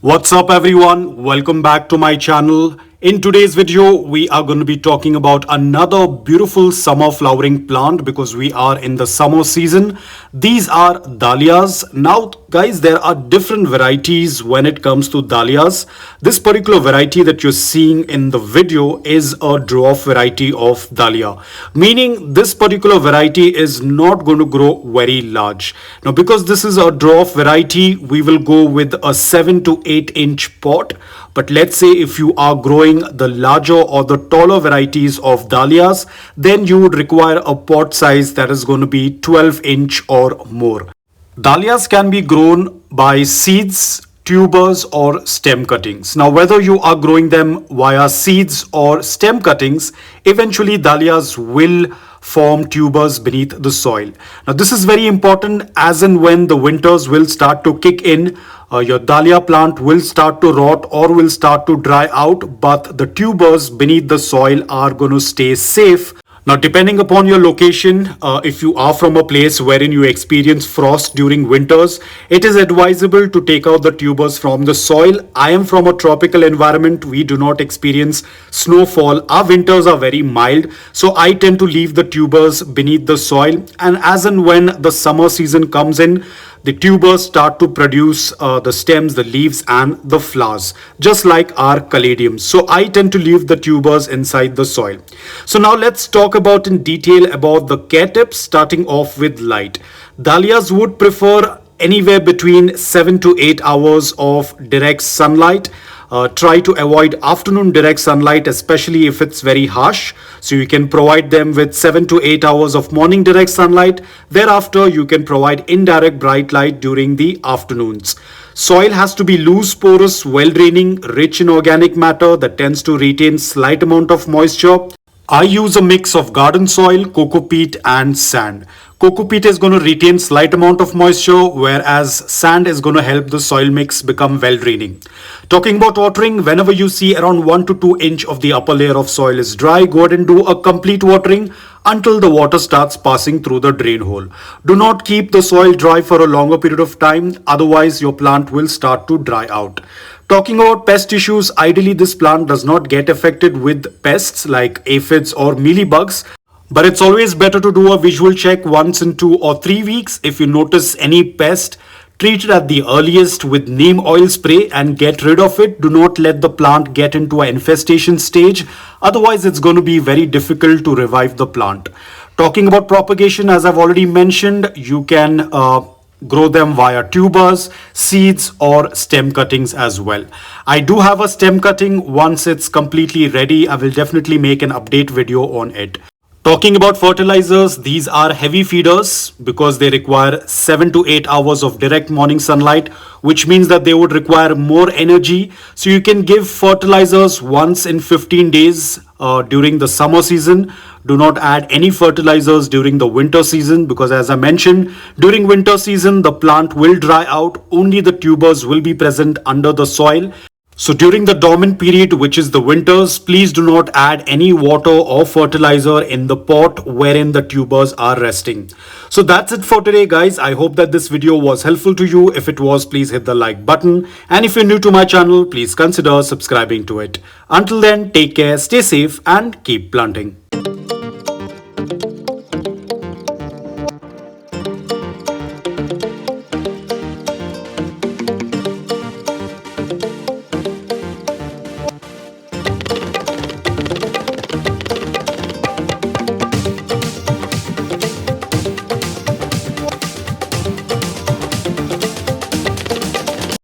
What's up everyone? Welcome back to my channel. In today's video, we are going to be talking about another beautiful summer flowering plant because we are in the summer season. These are dahlias. Now guys, there are different varieties when it comes to dahlias. This particular variety that you're seeing in the video is a dwarf variety of dahlia, meaning this particular variety is not going to grow very large. Now because this is a dwarf variety, we will go with a 7 to 8 inch pot. But let's say if you are growing the larger or the taller varieties of dahlias, then you would require a pot size that is going to be 12 inch or more. Dahlias can be grown by seeds, tubers or stem cuttings. Now whether you are growing them via seeds or stem cuttings, eventually dahlias will form tubers beneath the soil. Now this is very important, as and when the winters will start to kick in, your dahlia plant will start to rot or will start to dry out, but the tubers beneath the soil are going to stay safe. Now, depending upon your location, if you are from a place wherein you experience frost during winters, it is advisable to take out the tubers from the soil. I am from a tropical environment. We do not experience snowfall. Our winters are very mild. So I tend to leave the tubers beneath the soil. And as and when the summer season comes in, the tubers start to produce the stems, the leaves and the flowers, just like our caladiums. So I tend to leave the tubers inside the soil. So now let's talk about in detail about the care tips, starting off with light. Dahlias would prefer anywhere between 7 to 8 hours of direct sunlight. Try to avoid afternoon direct sunlight, especially if it's very harsh. So you can provide them with 7 to 8 hours of morning direct sunlight. Thereafter, you can provide indirect bright light during the afternoons. Soil has to be loose, porous, well draining, rich in organic matter that tends to retain slight amount of moisture. I use a mix of garden soil, coco peat and sand. Coco peat is going to retain slight amount of moisture, whereas sand is going to help the soil mix become well draining. Talking about watering, whenever you see around 1 to 2 inch of the upper layer of soil is dry, go ahead and do a complete watering until the water starts passing through the drain hole. Do not keep the soil dry for a longer period of time, otherwise your plant will start to dry out. Talking about pest issues, ideally this plant does not get affected with pests like aphids or mealybugs. But it's always better to do a visual check once in 2 or 3 weeks. If you notice any pest, treat it at the earliest with neem oil spray and get rid of it. Do not let the plant get into an infestation stage. Otherwise, it's going to be very difficult to revive the plant. Talking about propagation, as I've already mentioned, you can grow them via tubers, seeds or stem cuttings as well. I do have a stem cutting. Once it's completely ready, I will definitely make an update video on it. Talking about fertilizers, these are heavy feeders because they require 7 to 8 hours of direct morning sunlight, which means that they would require more energy. So you can give fertilizers once in 15 days during the summer season. Do not add any fertilizers during the winter season because, as I mentioned, during winter season, the plant will dry out. Only the tubers will be present under the soil. So during the dormant period, which is the winters, please do not add any water or fertilizer in the pot wherein the tubers are resting. So that's it for today, guys. I hope that this video was helpful to you. If it was, please hit the like button. And if you're new to my channel, please consider subscribing to it. Until then, take care, stay safe and keep planting.